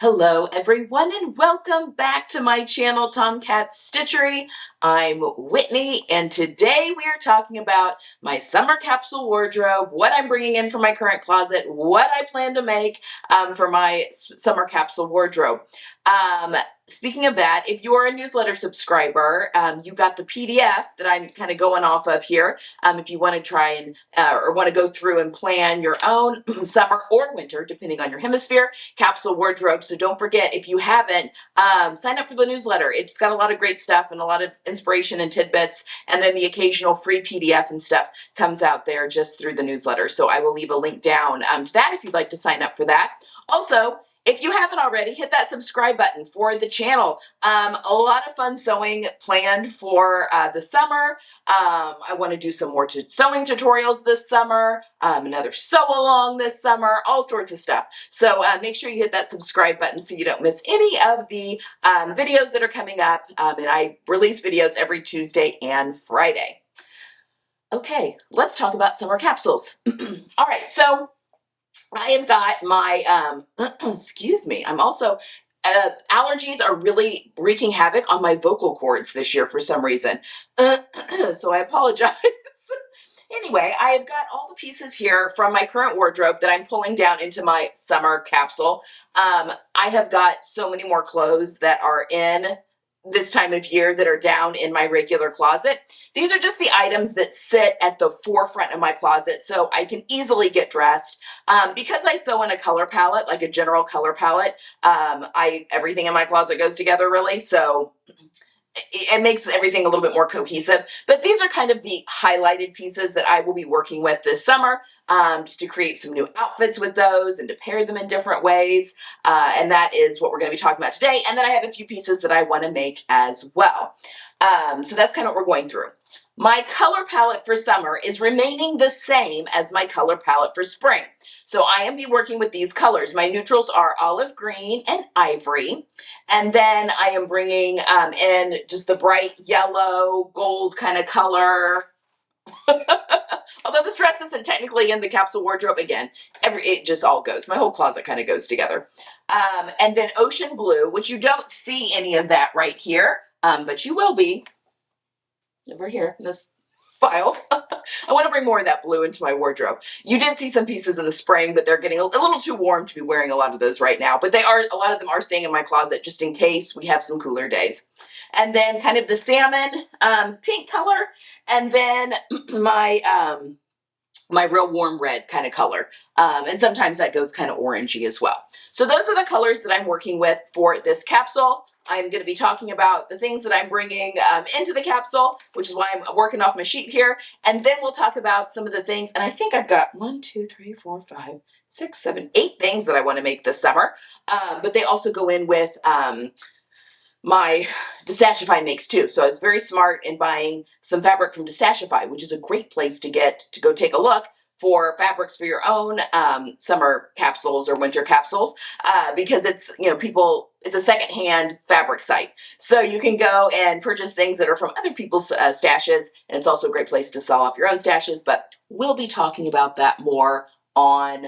Hello everyone and welcome back to my channel, Tomcat's Stitchery. I'm Whitney and today we are talking about my summer capsule wardrobe, what I'm bringing in from my current closet, what I plan to make for my summer capsule wardrobe. Speaking of that, if you're a newsletter subscriber, you got the PDF that I'm kind of going off of here. If you want to try and or want to go through and plan your own summer or winter, depending on your hemisphere, capsule wardrobe. So don't forget, if you haven't, sign up for the newsletter. It's got a lot of great stuff and a lot of inspiration and tidbits. And then the occasional free PDF and stuff comes out there just through the newsletter. So I will leave a link down to that if you'd like to sign up for that. Also, if you haven't already, hit that subscribe button for the channel. A lot of fun sewing planned for the summer. I want to do some more sewing tutorials this summer, another sew along this summer, all sorts of stuff. So make sure you hit that subscribe button so you don't miss any of the videos that are coming up. And I release videos every Tuesday and Friday. Okay, let's talk about summer capsules. All right, so I have got my, excuse me, I'm also, allergies are really wreaking havoc on my vocal cords this year for some reason. So I apologize. Anyway, I have got all the pieces here from my current wardrobe that I'm pulling down into my summer capsule. I have got so many more clothes that are in this time of year that are down in my regular closet. These are just the items that sit at the forefront of my closet so I can easily get dressed. Because I sew in a color palette, like a general color palette, everything in my closet goes together really, so it makes everything a little bit more cohesive. But these are kind of the highlighted pieces that I will be working with this summer, just to create some new outfits with those and to pair them in different ways. And that is what we're going to be talking about today. And then I have a few pieces that I want to make as well. So that's kind of what we're going through. My color palette for summer is remaining the same as my color palette for spring. So I am be working with these colors. My neutrals are olive green and ivory. And then I am bringing in just the bright yellow, gold kind of color. Although this dress isn't technically in the capsule wardrobe, again, it just all goes. My whole closet kind of goes together. And then ocean blue, which you don't see any of that right here, but you will be over here in this file. I want to bring more of that blue into my wardrobe. You did see some pieces in the spring, but they're getting a little too warm to be wearing a lot of those right now. But a lot of them are staying in my closet just in case we have some cooler days. And then kind of the salmon pink color, and then my my real warm red kind of color. And sometimes that goes kind of orangey as well. So those are the colors that I'm working with for this capsule. I'm going to be talking about the things that I'm bringing into the capsule, which is why I'm working off my sheet here. And then we'll talk about some of the things. And I think I've got 1, 2, 3, 4, 5, 6, 7, 8 things that I want to make this summer. But they also go in with my Destashify makes too. So I was very smart in buying some fabric from Destashify, which is a great place to go take a look for fabrics for your own summer capsules or winter capsules, because it's, it's a secondhand fabric site. So you can go and purchase things that are from other people's stashes, and it's also a great place to sell off your own stashes, but we'll be talking about that more on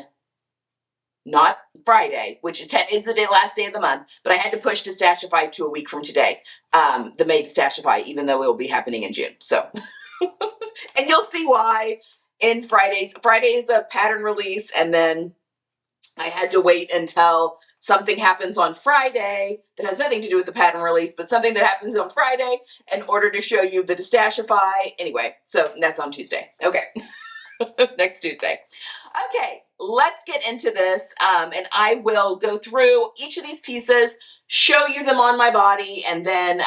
not Friday, which is the last day of the month, but I had to push Destashify to a week from today, the May Destashify, even though it will be happening in June. So, and you'll see why in Friday is a pattern release, and then I had to wait until something happens on Friday that has nothing to do with the pattern release, but something that happens on Friday in order to show you the Destashify. Anyway, so that's on Tuesday. Okay. Next Tuesday. Okay, let's get into this, and I will go through each of these pieces, show you them on my body, and then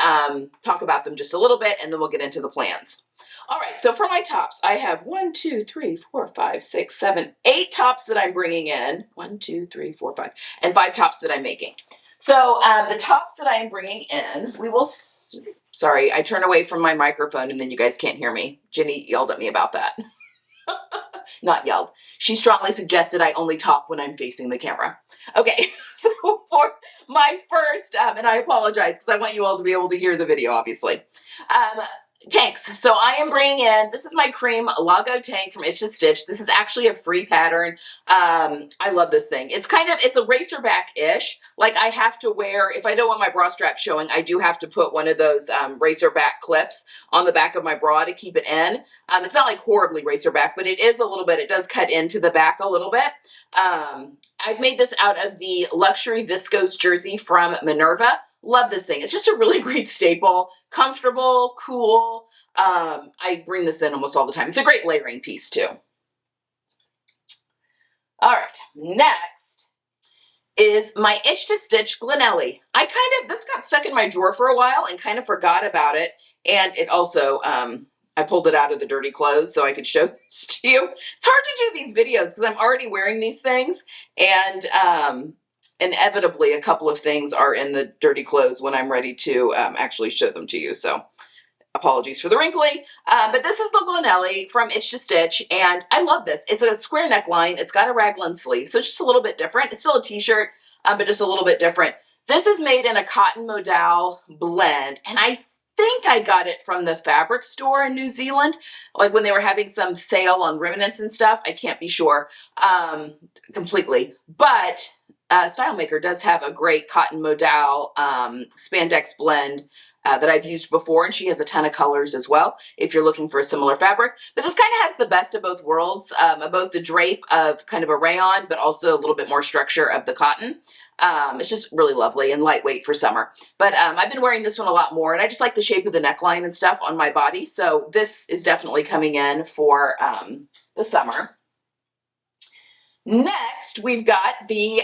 talk about them just a little bit, and then we'll get into the plans. All right, so for my tops, I have 1, 2, 3, 4, 5, 6, 7, 8 tops that I'm bringing in. 1, 2, 3, 4, 5, and 5 tops that I'm making. So the tops that I am bringing in, sorry, I turn away from my microphone and then you guys can't hear me. Jenny yelled at me about that. Not yelled. She strongly suggested I only talk when I'm facing the camera. Okay, so for my first, and I apologize because I want you all to be able to hear the video, obviously. Tanks. So I am bringing in, this is my cream Lago tank from Itch to Stitch. This is actually a free pattern. I love this thing. It's it's a racerback-ish. Like I have to wear, if I don't want my bra strap showing, I do have to put one of those racerback clips on the back of my bra to keep it in. It's not like horribly racerback, but it is a little bit, it does cut into the back a little bit. I've made this out of the luxury viscose jersey from Minerva. Love this thing. It's just a really great staple, comfortable, cool. I bring this in almost all the time. It's a great layering piece too. All right, next is my Itch to Stitch Glenelly. This got stuck in my drawer for a while and kind of forgot about it. And it also, I pulled it out of the dirty clothes so I could show this to you. It's hard to do these videos because I'm already wearing these things, and inevitably a couple of things are in the dirty clothes when I'm ready to actually show them to you. So apologies for the wrinkly, but this is the Glenelly from Itch to Stitch, and I love this. It's a square neckline. It's got a raglan sleeve, so it's just a little bit different. It's still a t-shirt, but just a little bit different. This is made in a cotton modal blend, and I think I got it from the fabric store in New Zealand, like when they were having some sale on remnants and stuff. I can't be sure completely, but Style Maker does have a great cotton modal spandex blend that I've used before, and she has a ton of colors as well if you're looking for a similar fabric. But this kind of has the best of both worlds, of both the drape of kind of a rayon, but also a little bit more structure of the cotton. It's just really lovely and lightweight for summer. But I've been wearing this one a lot more, and I just like the shape of the neckline and stuff on my body. So this is definitely coming in for the summer. Next, we've got the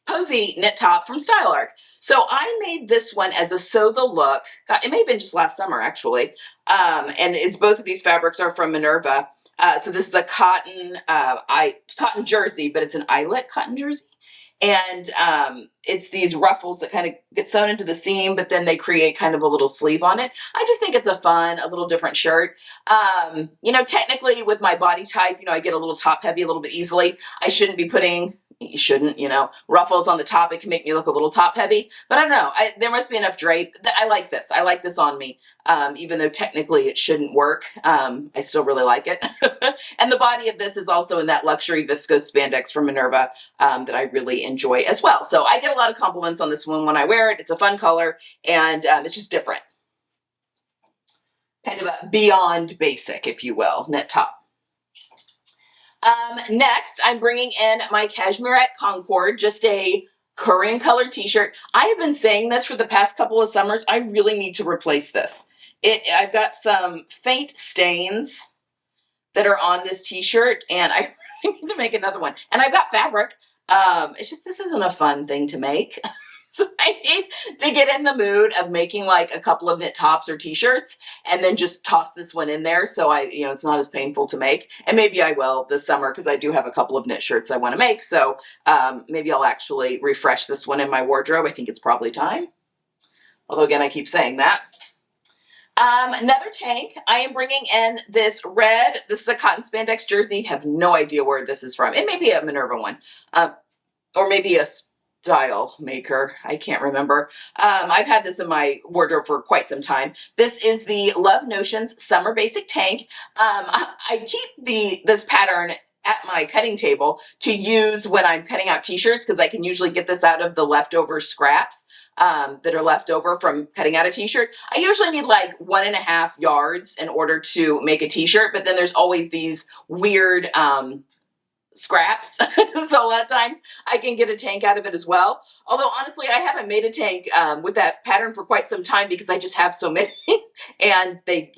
Posy knit top from Style Arc. So I made this one as a sew the look. God, it may have been just last summer actually. And both of these fabrics are from Minerva. So this is a cotton jersey, but it's an eyelet cotton jersey. And it's these ruffles that kind of get sewn into the seam, but then they create kind of a little sleeve on it. I just think it's a little different shirt. You know, technically with my body type, you know, I get a little top heavy a little bit easily. I shouldn't be putting, you know, ruffles on the top. It can make me look a little top heavy, but I don't know. There must be enough drape. I like this. I like this on me. Even though technically it shouldn't work, I still really like it. And the body of this is also in that luxury viscose spandex from Minerva that I really enjoy as well. So I get a lot of compliments on this one when I wear it. It's a fun color, and it's just different. Kind of a beyond basic, if you will, knit top. Next, I'm bringing in my Cashmerette Concord, just a Korean colored t-shirt. I have been saying this for the past couple of summers. I really need to replace this. I've got some faint stains that are on this t-shirt, and I really need to make another one. And I've got fabric. It's just, this isn't a fun thing to make. So I need to get in the mood of making like a couple of knit tops or t-shirts and then just toss this one in there so it's not as painful to make. And maybe I will this summer because I do have a couple of knit shirts I want to make. So maybe I'll actually refresh this one in my wardrobe. I think it's probably time. Although again, I keep saying that. Another tank, I am bringing in this red, this is a cotton spandex jersey. Have no idea where this is from. It may be a Minerva one, or maybe a Style Maker. I can't remember. I've had this in my wardrobe for quite some time. This is the Love Notions Summer Basic Tank. I keep this pattern at my cutting table to use when I'm cutting out t-shirts because I can usually get this out of the leftover scraps that are left over from cutting out a t-shirt. I usually need like 1.5 yards in order to make a t-shirt, but then there's always these weird scraps. So a lot of times I can get a tank out of it as well. Although honestly, I haven't made a tank with that pattern for quite some time because I just have so many and they,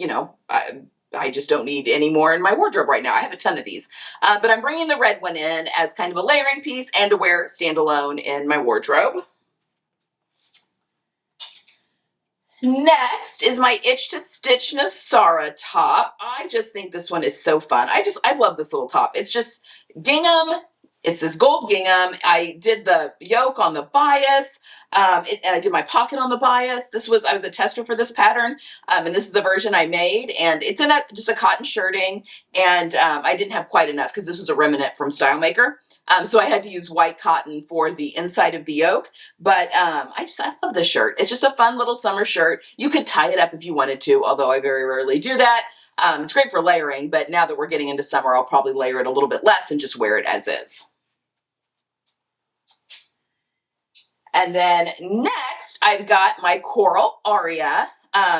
I just don't need any more in my wardrobe right now. I have a ton of these, but I'm bringing the red one in as kind of a layering piece and to wear standalone in my wardrobe. Next is my Itch to Stitch Nasara top. I just think this one is so fun. I love this little top. It's just gingham. It's this gold gingham. I did the yoke on the bias, and I did my pocket on the bias. I was a tester for this pattern, and this is the version I made, and it's in just a cotton shirting, and I didn't have quite enough because this was a remnant from Style Maker. So I had to use white cotton for the inside of the yoke. But I love this shirt. It's just a fun little summer shirt. You could tie it up if you wanted to, although I very rarely do that. It's great for layering, but now that we're getting into summer, I'll probably layer it a little bit less and just wear it as is. And then next, I've got my coral Aria.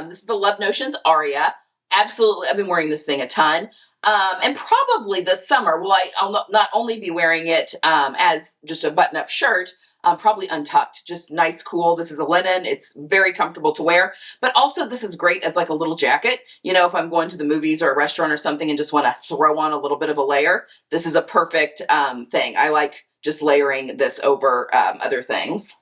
This is the Love Notions Aria. Absolutely, I've been wearing this thing a ton. And probably this summer, I'll not only be wearing it as just a button-up shirt, probably untucked, just nice, cool. This is a linen. It's very comfortable to wear, but also this is great as like a little jacket. You know, if I'm going to the movies or a restaurant or something and just want to throw on a little bit of a layer, this is a perfect thing. I like just layering this over other things.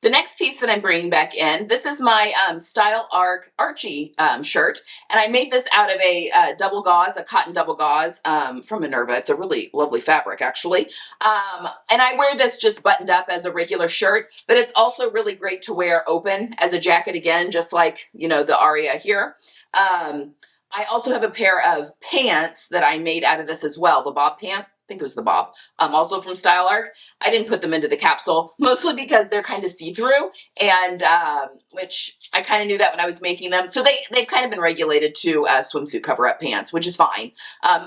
The next piece that I'm bringing back in, this is my Style Arc Archie shirt, and I made this out of a double gauze, a cotton double gauze from Minerva. It's a really lovely fabric, actually. And I wear this just buttoned up as a regular shirt, but it's also really great to wear open as a jacket again, just like, you know, the Aria here. I also have a pair of pants that I made out of this as well, the bob pant. I think it was the bob, also from Style Arc. I didn't put them into the capsule, mostly because they're kind of see-through, and which I kind of knew that when I was making them. So they've kind of been regulated to swimsuit cover-up pants, which is fine.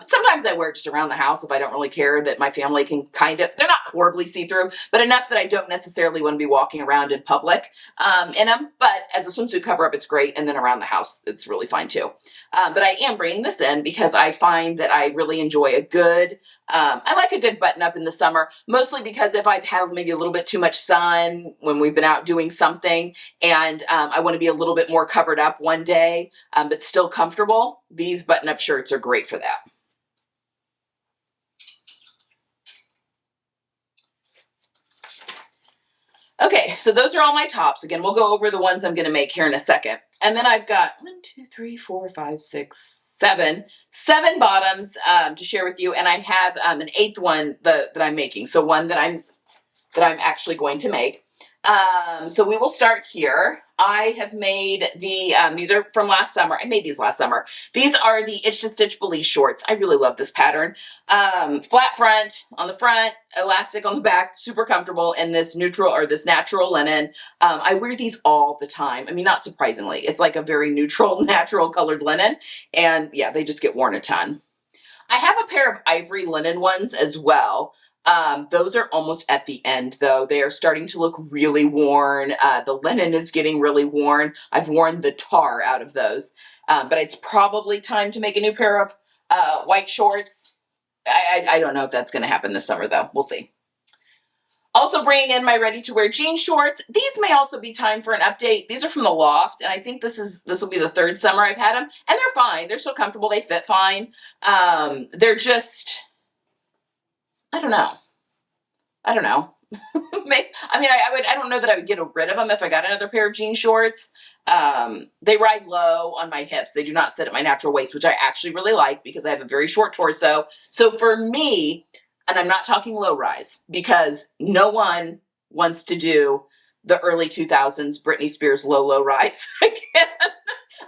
Sometimes I wear it just around the house if I don't really care that my family can kind of, they're not horribly see-through, but enough that I don't necessarily want to be walking around in public in them. But as a swimsuit cover-up, it's great, and then around the house, it's really fine too. But I am bringing this in because I find that I really enjoy a good, I like a good button up in the summer, mostly because if I've had maybe a little bit too much sun when we've been out doing something and I want to be a little bit more covered up one day, but still comfortable, these button up shirts are great for that. Okay, so those are all my tops. Again, we'll go over the ones I'm going to make here in a second. And then I've got 7 bottoms to share with you, and I have an 8th one that I'm making. So one that I'm actually going to make. So we will start here. I have made the, these are from last summer. I made these last summer. These are the Itch to Stitch Belize shorts. I really love this pattern. Flat front on the front, elastic on the back, super comfortable in this neutral or this natural linen. I wear these all the time. I mean, not surprisingly, it's like a very neutral, natural colored linen. And yeah, they just get worn a ton. I have a pair of ivory linen ones as well. Those are almost at the end though. They are starting to look really worn. The linen is getting really worn. I've worn the tar out of those. But it's probably time to make a new pair of white shorts. I don't know if that's going to happen this summer though. We'll see. Also bringing in my ready-to-wear jean shorts. These may also be time for an update. These are from the Loft, and I think this will be the 3rd summer I've had them, and they're fine. They're still comfortable. They fit fine. They're just, I don't know. I don't know. I don't know that I would get rid of them if I got another pair of jean shorts. They ride low on my hips. They do not sit at my natural waist, which I actually really like because I have a very short torso. So for me, and I'm not talking low rise, because no one wants to do the early 2000s Britney Spears low rise. I can't.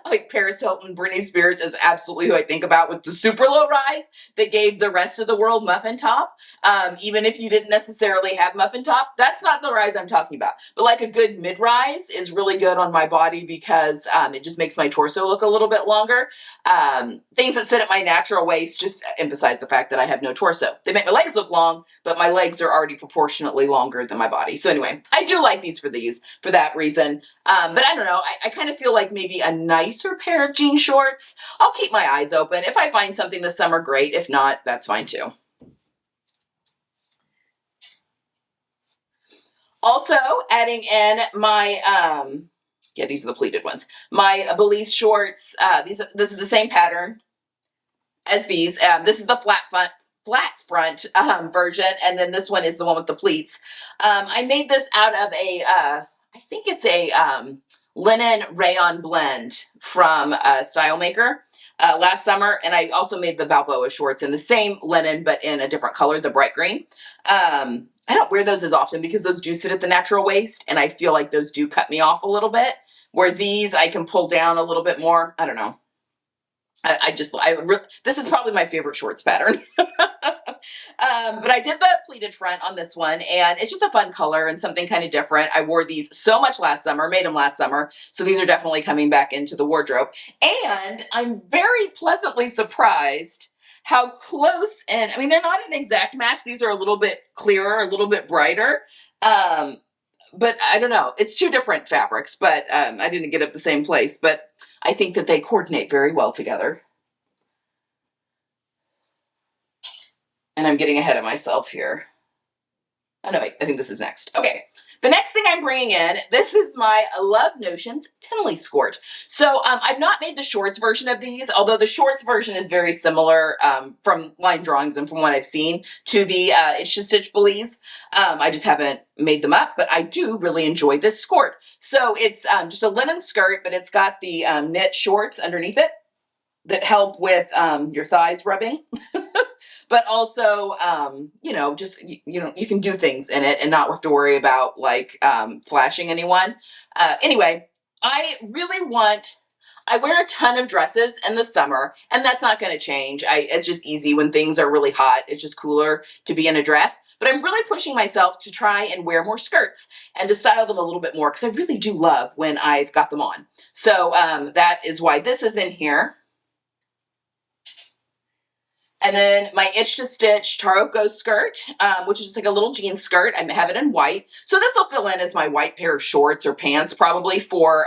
Like Paris Hilton, Britney Spears is absolutely who I think about with the super low rise that gave the rest of the world muffin top. Even if you didn't necessarily have muffin top, that's not the rise I'm talking about. But like a good mid-rise is really good on my body because it just makes my torso look a little bit longer. Things that sit at my natural waist just emphasize the fact that I have no torso. They make my legs look long, but my legs are already proportionately longer than my body. So anyway, I do like these for that reason. But I don't know, I kind of feel like maybe a nicer pair of jean shorts. I'll keep my eyes open. If I find something this summer, great. If not, that's fine too. Also adding in my, yeah, these are the pleated ones. My Belize shorts, this is the same pattern as these. This is the flat front version, and then this one is the one with the pleats. I made this out of a, I think it's a linen rayon blend from Style Maker last summer, and I also made the Balboa shorts in the same linen but in a different color, the bright green. I don't wear those as often because those do sit at the natural waist, and I feel like those do cut me off a little bit, where these I can pull down a little bit more. I don't know. This is probably my favorite shorts pattern. But I did the pleated front on this one, and it's just a fun color and something kind of different. I wore these so much last summer, made them last summer, so these are definitely coming back into the wardrobe. And I'm very pleasantly surprised how close, and I mean, they're not an exact match. These are a little bit clearer, a little bit brighter. Um, but I don't know. It's two different fabrics, but I didn't get up the same place. But I think that they coordinate very well together. And I'm getting ahead of myself here. Oh no, wait, I think this is next. Okay, the next thing I'm bringing in, this is my Love Notions Tinley Skirt. So I've not made the shorts version of these, although the shorts version is very similar from line drawings and from what I've seen to the Itch to Stitch Belize. I just haven't made them up, but I do really enjoy this skirt. So it's just a linen skirt, but it's got the knit shorts underneath it that help with your thighs rubbing. But also, you know, just, you know, you can do things in it and not have to worry about like flashing anyone. Anyway, I wear a ton of dresses in the summer, and that's not going to change. It's just easy when things are really hot. It's just cooler to be in a dress. But I'm really pushing myself to try and wear more skirts and to style them a little bit more because I really do love when I've got them on. So that is why this is in here. And then my Itch to Stitch Taroko skirt, which is just like a little jean skirt. I have it in white. So this will fill in as my white pair of shorts or pants probably for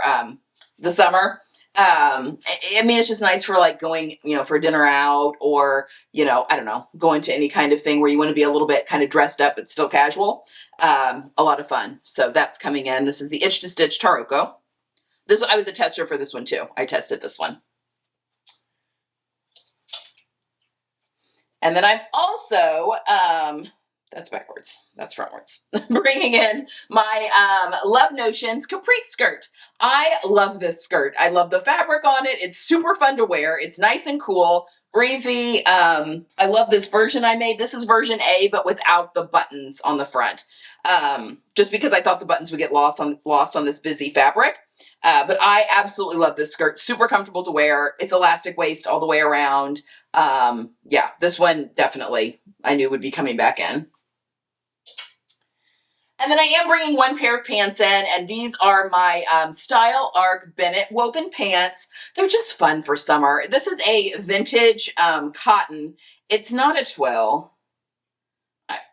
the summer. I mean, it's just nice for like going, you know, for dinner out or, you know, I don't know, going to any kind of thing where you want to be a little bit kind of dressed up but still casual. A lot of fun. So that's coming in. This is the Itch to Stitch Taroko. I was a tester for this one too. I tested this one. And then I'm also, that's backwards, that's frontwards, bringing in my Love Notions Capri skirt. I love this skirt. I love the fabric on it. It's super fun to wear. It's nice and cool, breezy. I love this version I made. This is version A, but without the buttons on the front. Just because I thought the buttons would get lost on this busy fabric. But I absolutely love this skirt. Super comfortable to wear. It's elastic waist all the way around. Yeah, this one definitely I knew would be coming back in. And then I am bringing one pair of pants in, and these are my Style Arc Bennett woven pants. They're just fun for summer. This is a vintage cotton. It's not a twill.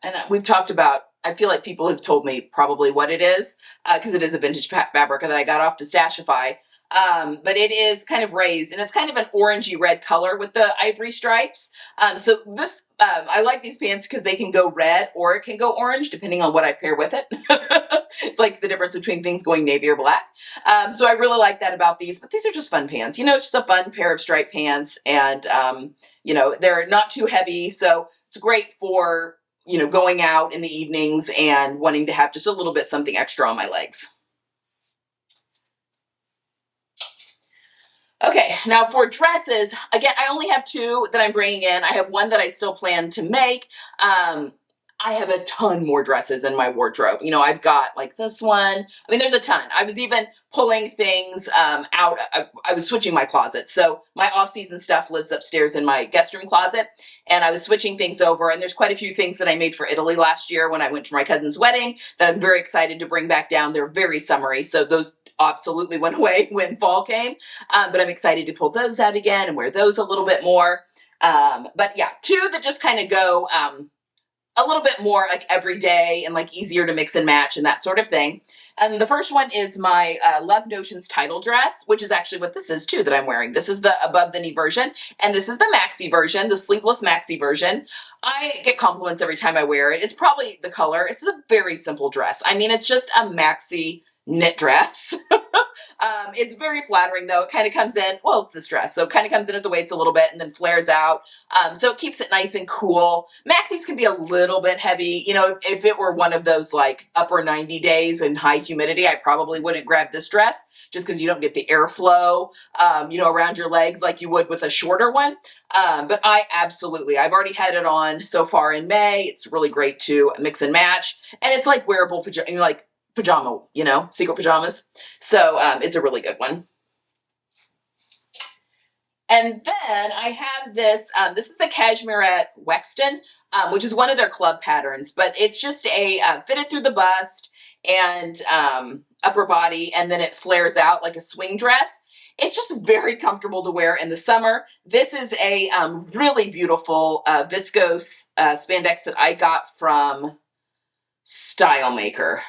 And we've talked about, I feel like people have told me probably what it is, because it is a vintage fabric that I got off to Stashify. But it is kind of raised, and it's kind of an orangey red color with the ivory stripes. So this, I like these pants because they can go red or it can go orange depending on what I pair with it. It's like the difference between things going navy or black. So I really like that about these, but these are just fun pants. You know, it's just a fun pair of striped pants, and, you know, they're not too heavy. So it's great for, you know, going out in the evenings and wanting to have just a little bit something extra on my legs. Okay, now for dresses, again, I only have two that I'm bringing in. I have one that I still plan to make. I have a ton more dresses in my wardrobe. You know, I've got like this one. I mean, there's a ton. I was even pulling things out. I was switching my closet. So my off-season stuff lives upstairs in my guest room closet. And I was switching things over. And there's quite a few things that I made for Italy last year when I went for my cousin's wedding that I'm very excited to bring back down. They're very summery. So those absolutely went away when fall came. But I'm excited to pull those out again and wear those a little bit more. But yeah, two that just kind of go a little bit more like every day and like easier to mix and match and that sort of thing. And the first one is my Love Notions title dress, which is actually what this is too that I'm wearing. This is the above the knee version, and this is the maxi version, the sleeveless maxi version. I get compliments every time I wear it. It's probably the color. It's a very simple dress. I mean, it's just a maxi knit dress. It's very flattering though. It kind of comes in, well, it's this dress, so it kind of comes in at the waist a little bit and then flares out. So it keeps it nice and cool. Maxis can be a little bit heavy. You know, if it were one of those like upper 90 days and high humidity, I probably wouldn't grab this dress just because you don't get the airflow, you know, around your legs like you would with a shorter one. But I've already had it on so far in May. It's really great to mix and match. And it's like wearable pajama, you know, secret pajamas. So it's a really good one. And then I have this, this is the Cashmere Wexton, which is one of their club patterns, but it's just a fitted through the bust and upper body, and then it flares out like a swing dress. It's just very comfortable to wear in the summer. This is a really beautiful viscose spandex that I got from Style Maker.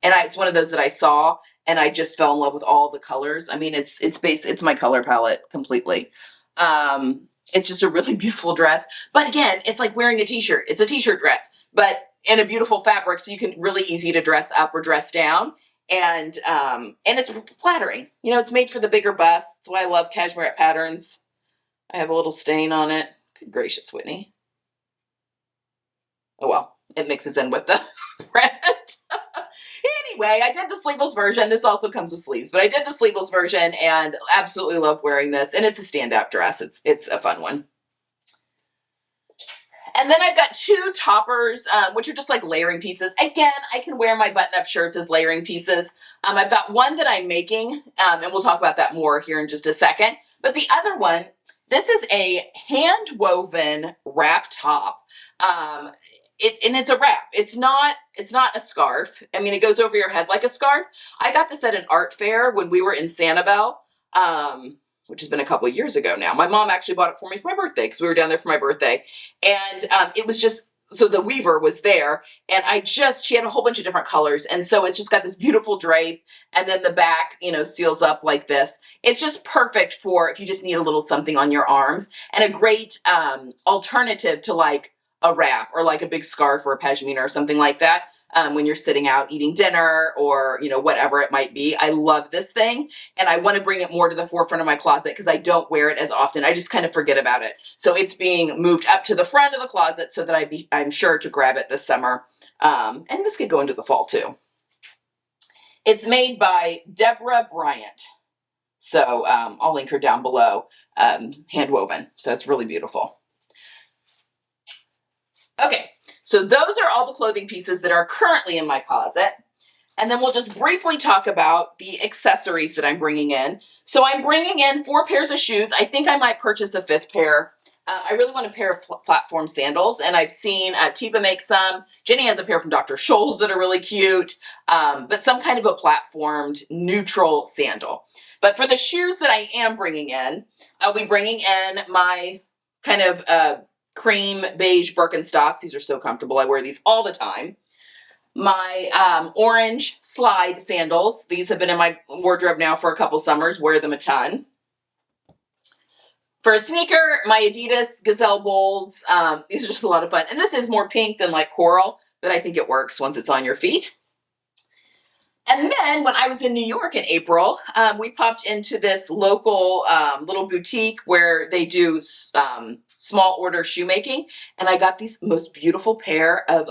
And it's one of those that I saw and I just fell in love with all the colors. I mean, it's my color palette completely. It's just a really beautiful dress. But again, it's like wearing a t-shirt. It's a t-shirt dress, but in a beautiful fabric, so you can really easy to dress up or dress down. And it's flattering. You know, it's made for the bigger bust. That's why I love cashmere patterns. I have a little stain on it. Good gracious, Whitney. Oh well, it mixes in with the print. Anyway, I did the sleeveless version. This also comes with sleeves, but I did the sleeveless version and absolutely love wearing this. And it's a standout dress. It's a fun one. And then I've got two toppers, which are just like layering pieces. Again, I can wear my button-up shirts as layering pieces. I've got one that I'm making, and we'll talk about that more here in just a second. But the other one, this is a hand-woven wrap top. And it's a wrap. It's not a scarf. I mean, it goes over your head like a scarf. I got this at an art fair when we were in Sanibel, which has been a couple of years ago now. My mom actually bought it for me for my birthday because we were down there for my birthday. And it was just, so the weaver was there and she had a whole bunch of different colors. And so it's just got this beautiful drape and then the back, you know, seals up like this. It's just perfect for if you just need a little something on your arms and a great alternative to like a wrap or like a big scarf or a pashmina or something like that. When you're sitting out eating dinner or, you know, whatever it might be. I love this thing and I want to bring it more to the forefront of my closet because I don't wear it as often. I just kind of forget about it. So it's being moved up to the front of the closet so that I'm sure to grab it this summer. And this could go into the fall too. It's made by Deborah Bryant. So I'll link her down below, hand woven. So it's really beautiful. Okay, so those are all the clothing pieces that are currently in my closet. And then we'll just briefly talk about the accessories that I'm bringing in. So I'm bringing in 4 pairs of shoes. I think I might purchase a 5th pair. I really want a pair of platform sandals, and I've seen Tiva make some. Jenny has a pair from Dr. Scholl's that are really cute, but some kind of a platformed neutral sandal. But for the shoes that I am bringing in, I'll be bringing in my kind of cream beige Birkenstocks. These are so comfortable. I wear these all the time. My orange slide sandals. These have been in my wardrobe now for a couple summers. Wear them a ton. For a sneaker, my Adidas Gazelle Bolds. These are just a lot of fun. And this is more pink than like coral, but I think it works once it's on your feet. And then when I was in New York in April, we popped into this local little boutique where they do small order shoemaking. And I got these most beautiful pair of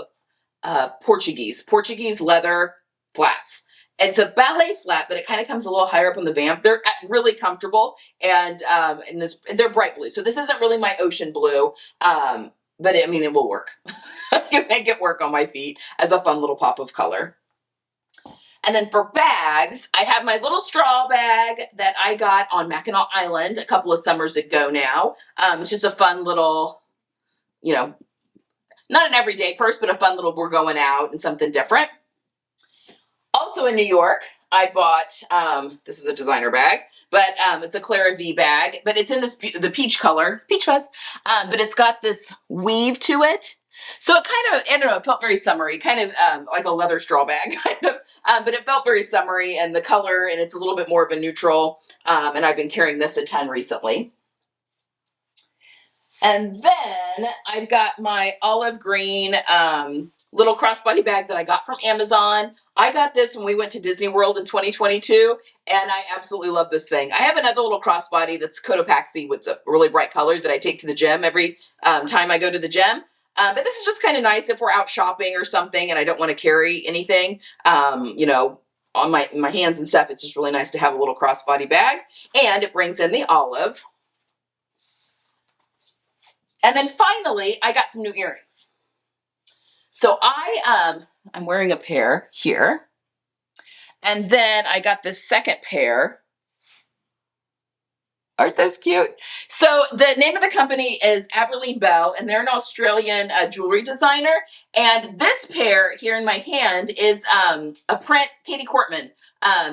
Portuguese leather flats. It's a ballet flat, but it kind of comes a little higher up on the vamp. They're really comfortable, and they're bright blue. So this isn't really my ocean blue, but I mean, it will work. You make it work on my feet as a fun little pop of color. And then for bags, I have my little straw bag that I got on Mackinac Island a couple of summers ago now. It's just a fun little, you know, not an everyday purse, but a fun little we're going out and something different. Also in New York, I bought, this is a designer bag, but it's a Clara V bag, but it's in the peach color, peach fuzz, but it's got this weave to it. So it kind of, I don't know, it felt very summery, kind of like a leather straw bag, kind of, but it felt very summery and the color, and it's a little bit more of a neutral, and I've been carrying this a ton recently. And then I've got my olive green little crossbody bag that I got from Amazon. I got this when we went to Disney World in 2022, and I absolutely love this thing. I have another little crossbody that's Cotopaxi with a really bright color that I take to the gym every time I go to the gym. But this is just kind of nice if we're out shopping or something and I don't want to carry anything, you know, on my hands and stuff. It's just really nice to have a little crossbody bag, and it brings in the olive. And then finally, I got some new earrings. So I'm wearing a pair here. And then I got this second pair Aren't those cute? So the name of the company is Aberline Bell, and they're an Australian jewelry designer. And this pair here in my hand is a print, Katie Cortman.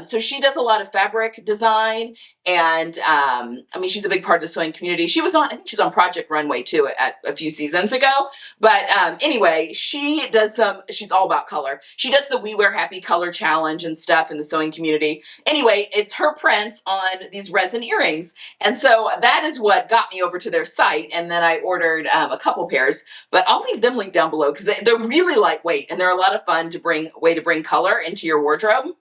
So she does a lot of fabric design, and I mean, she's a big part of the sewing community. She was on, I think she was on Project Runway too at a few seasons ago. But anyway, she does she's all about color. She does the We Wear Happy Color Challenge and stuff in the sewing community. Anyway, it's her prints on these resin earrings. And so that is what got me over to their site. And then I ordered a couple pairs, but I'll leave them linked down below because they're really lightweight and they're a lot of fun to bring color into your wardrobe.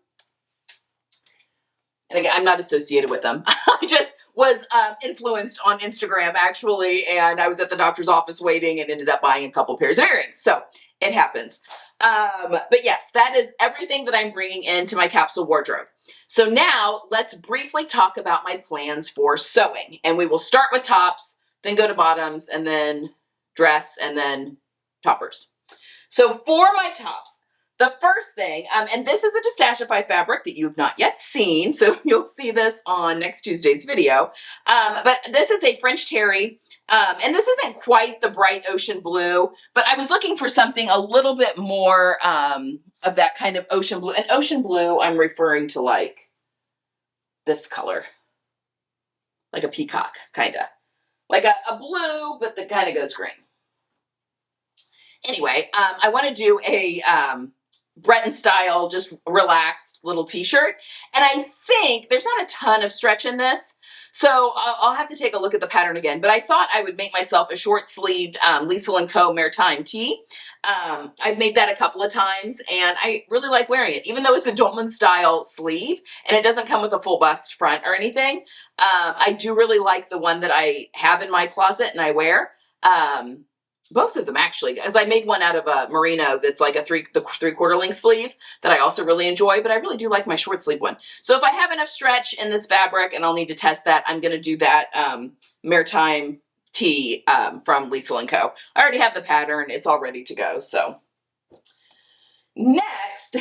And again, I'm not associated with them. I just was influenced on Instagram actually, and I was at the doctor's office waiting and ended up buying a couple pairs of earrings. So it happens. But yes, that is everything that I'm bringing into my capsule wardrobe. So now let's briefly talk about my plans for sewing. And we will start with tops, then go to bottoms, and then dress, and then toppers. So for my tops, the first thing, and this is a Destashify fabric that you've not yet seen, so you'll see this on next Tuesday's video. But this is a French terry, and this isn't quite the bright ocean blue, but I was looking for something a little bit more of that kind of ocean blue. And ocean blue, I'm referring to like this color, like a peacock, kind of. Like a blue, but that kind of goes green. Anyway, I want to do a Breton style, just relaxed little t-shirt. And I think there's not a ton of stretch in this, so I'll have to take a look at the pattern again. But I thought I would make myself a short-sleeved Lisa & Co. Maritime tee. I've made that a couple of times, and I really like wearing it, even though it's a Dolman style sleeve, and it doesn't come with a full bust front or anything. I do really like the one that I have in my closet and I wear. Both of them actually, as I made one out of a merino that's like the three-quarter length sleeve that I also really enjoy, but I really do like my short sleeve one. So if I have enough stretch in this fabric, and I'll need to test that, I'm going to do that Maritime tee from Lisa & Co. I already have the pattern. It's all ready to go. So next,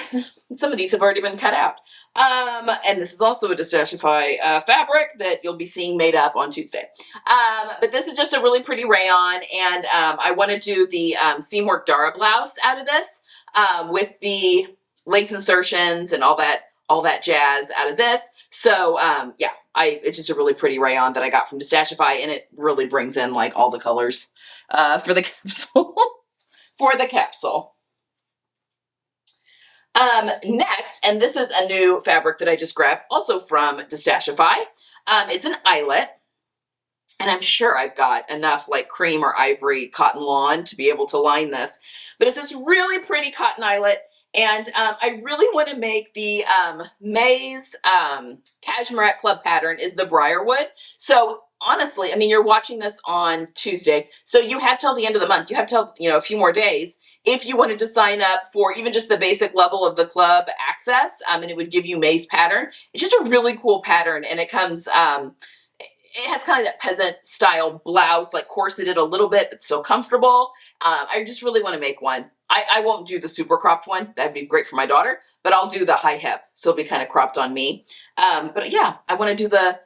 some of these have already been cut out. And this is also a Destashify fabric that you'll be seeing made up on Tuesday. But this is just a really pretty rayon, and I want to do the seam work Dara blouse out of this with the lace insertions and all that jazz out of this. So yeah, it's just a really pretty rayon that I got from Destashify, and it really brings in like all the colors for the capsule. For the capsule. Next, and this is a new fabric that I just grabbed, also from Destashify. It's an eyelet, and I'm sure I've got enough like cream or ivory cotton lawn to be able to line this. But it's this really pretty cotton eyelet, and I really want to make the May's Cashmerette Club pattern is the Briarwood. So honestly, I mean, you're watching this on Tuesday, so you have till the end of the month. You have till, a few more days if you wanted to sign up for even just the basic level of the club access, and it would give you May's pattern. It's just a really cool pattern, and it comes, it has kind of that peasant style blouse, like corseted a little bit, but still comfortable. I just really want to make one. I won't do the super cropped one. That'd be great for my daughter, but I'll do the high hip, so it'll be kind of cropped on me. But yeah, I want to do the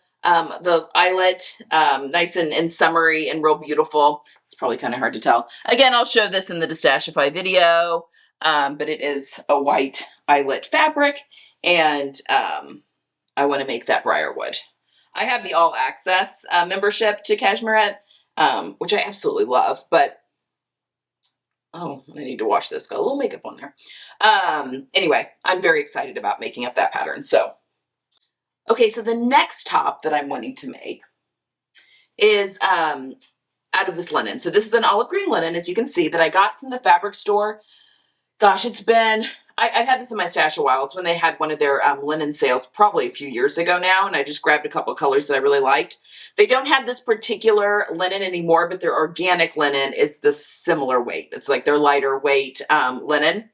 eyelet, nice and summery and real beautiful. It's probably kind of hard to tell. Again, I'll show this in the Destashify video, but it is a white eyelet fabric, and I want to make that Briarwood. I have the all access membership to Cashmerette, which I absolutely love, but oh, I need to wash this. Got a little makeup on there. Anyway, I'm very excited about making up that pattern. So okay, so the next top that I'm wanting to make is out of this linen. So this is an olive green linen, as you can see, that I got from the fabric store. Gosh, it's been, I've had this in my stash a while. It's when they had one of their linen sales probably a few years ago now, and I just grabbed a couple of colors that I really liked. They don't have this particular linen anymore, but their organic linen is the similar weight. It's like their lighter weight linen.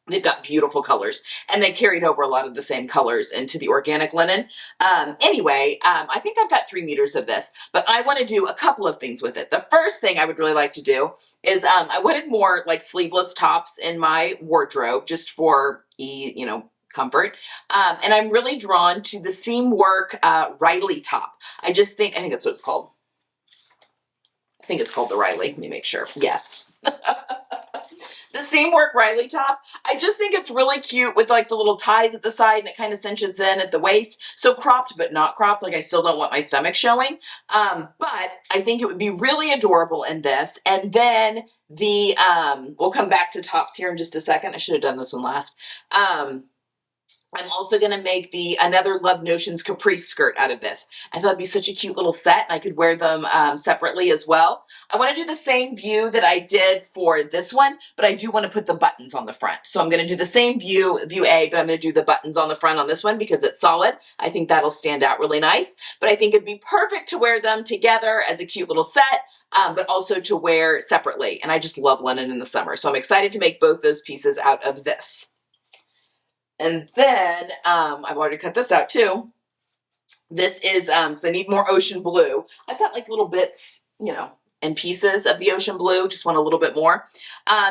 They've got beautiful colors, and they carried over a lot of the same colors into the organic linen. Anyway, I think I've got 3 meters of this, but I want to do a couple of things with it. The first thing I would really like to do is I wanted more like sleeveless tops in my wardrobe, just for comfort. And I'm really drawn to the seam work Riley top. I think that's what it's called. I think it's called the Riley. Let me make sure. Yes. The seam work Riley top. I just think it's really cute with like the little ties at the side and it kind of cinches in at the waist. So cropped but not cropped. Like I still don't want my stomach showing. But I think it would be really adorable in this. And then we'll come back to tops here in just a second. I should have done this one last. I'm also going to make another Love Notions Caprice skirt out of this. I thought it'd be such a cute little set, and I could wear them separately as well. I want to do the same view that I did for this one, but I do want to put the buttons on the front. So I'm going to do the same view A, but I'm going to do the buttons on the front on this one because it's solid. I think that'll stand out really nice, but I think it'd be perfect to wear them together as a cute little set. But also to wear separately. And I just love linen in the summer. So I'm excited to make both those pieces out of this. And then I've already cut this out too. This is, because I need more ocean blue. I've got like little bits, and pieces of the ocean blue, just want a little bit more.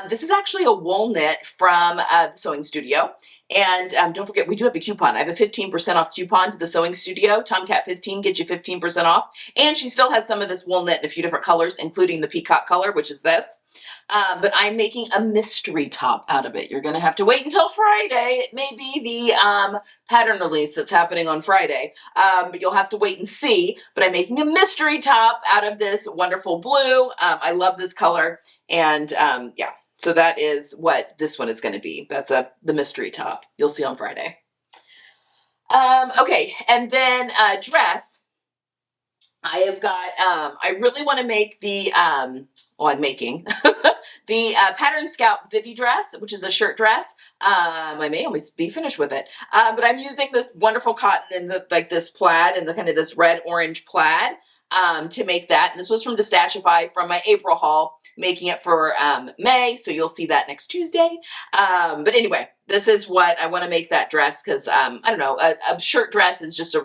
This is actually a wool knit from the Sewing Studio. And don't forget, we do have a coupon. I have a 15% off coupon to the Sewing Studio. Tomcat 15 gets you 15% off. And she still has some of this wool knit in a few different colors, including the peacock color, which is this. But I'm making a mystery top out of it. You're going to have to wait until Friday. It may be the pattern release that's happening on Friday, but you'll have to wait and see. But I'm making a mystery top out of this wonderful blue. I love this color. And yeah, so that is what this one is going to be. That's the mystery top. You'll see on Friday. Okay, and then dress. I have got, I really want to make I'm making the Pattern Scout Vivi dress, which is a shirt dress. I may almost be finished with it, but I'm using this wonderful cotton and like this plaid and the kind of this red-orange plaid to make that. And this was from Destashify from my April haul, making it for May, so you'll see that next Tuesday. But anyway, this is what I want to make that dress because, I don't know, a shirt dress is just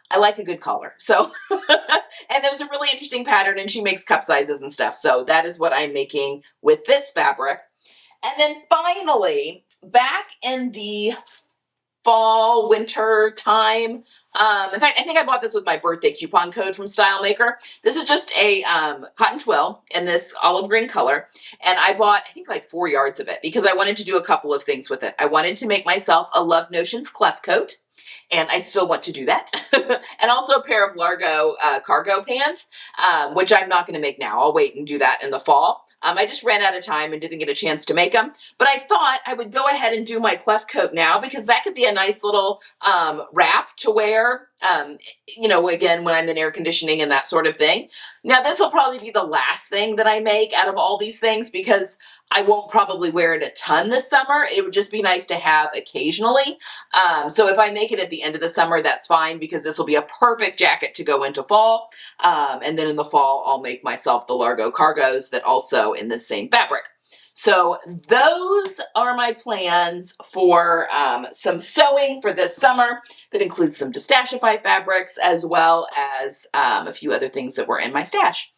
I like a good collar. So, and there was a really interesting pattern and she makes cup sizes and stuff. So that is what I'm making with this fabric. And then finally, back in the fall, winter time, in fact, I think I bought this with my birthday coupon code from Style Maker. This is just a cotton twill in this olive green color. And I bought, I think like 4 yards of it because I wanted to do a couple of things with it. I wanted to make myself a Love Notions clef coat. And I still want to do that. And also a pair of Largo cargo pants, which I'm not going to make now. I'll wait and do that in the fall. I just ran out of time and didn't get a chance to make them. But I thought I would go ahead and do my clef coat now because that could be a nice little wrap to wear, again, when I'm in air conditioning and that sort of thing. Now, this will probably be the last thing that I make out of all these things because I won't probably wear it a ton this summer. It would just be nice to have occasionally. So if I make it at the end of the summer, that's fine because this will be a perfect jacket to go into fall. And then in the fall, I'll make myself the Largo cargos that also in the same fabric. So those are my plans for some sewing for this summer. That includes some Destashify fabrics as well as a few other things that were in my stash.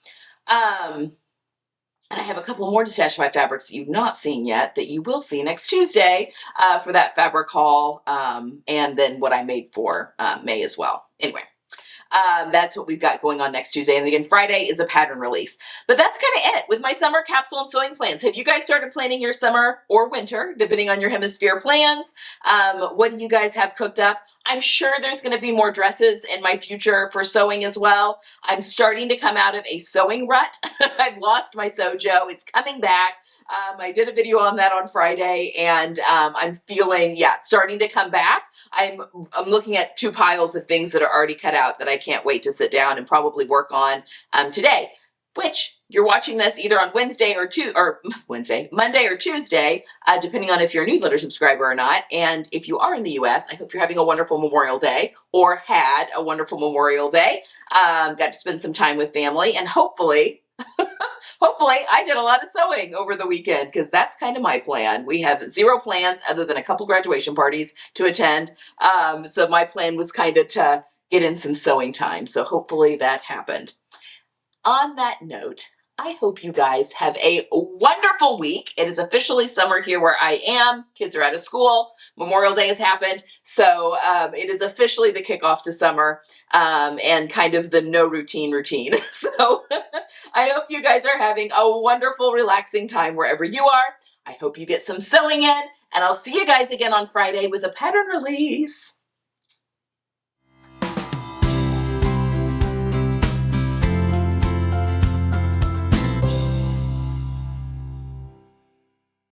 And I have a couple more Destashify fabrics that you've not seen yet that you will see next Tuesday for that fabric haul, and then what I made for May as well. Anyway, that's what we've got going on next Tuesday. And again, Friday is a pattern release. But that's kind of it with my summer capsule and sewing plans. Have you guys started planning your summer or winter, depending on your hemisphere plans? What do you guys have cooked up? I'm sure there's going to be more dresses in my future for sewing as well. I'm starting to come out of a sewing rut. I've lost my Sojo. It's coming back. I did a video on that on Friday and I'm feeling, starting to come back. I'm looking at 2 piles of things that are already cut out that I can't wait to sit down and probably work on today, which you're watching this either on Monday or Tuesday, depending on if you're a newsletter subscriber or not. And if you are in the US, I hope you're having a wonderful Memorial Day or had a wonderful Memorial Day. Got to spend some time with family and hopefully I did a lot of sewing over the weekend because that's kind of my plan. We have 0 plans other than a couple graduation parties to attend. So my plan was kind of to get in some sewing time. So hopefully that happened. On that note, I hope you guys have a wonderful week. It is officially summer here where I am. Kids are out of school. Memorial Day has happened. So it is officially the kickoff to summer and kind of the no routine. So I hope you guys are having a wonderful, relaxing time wherever you are. I hope you get some sewing in, and I'll see you guys again on Friday with a pattern release.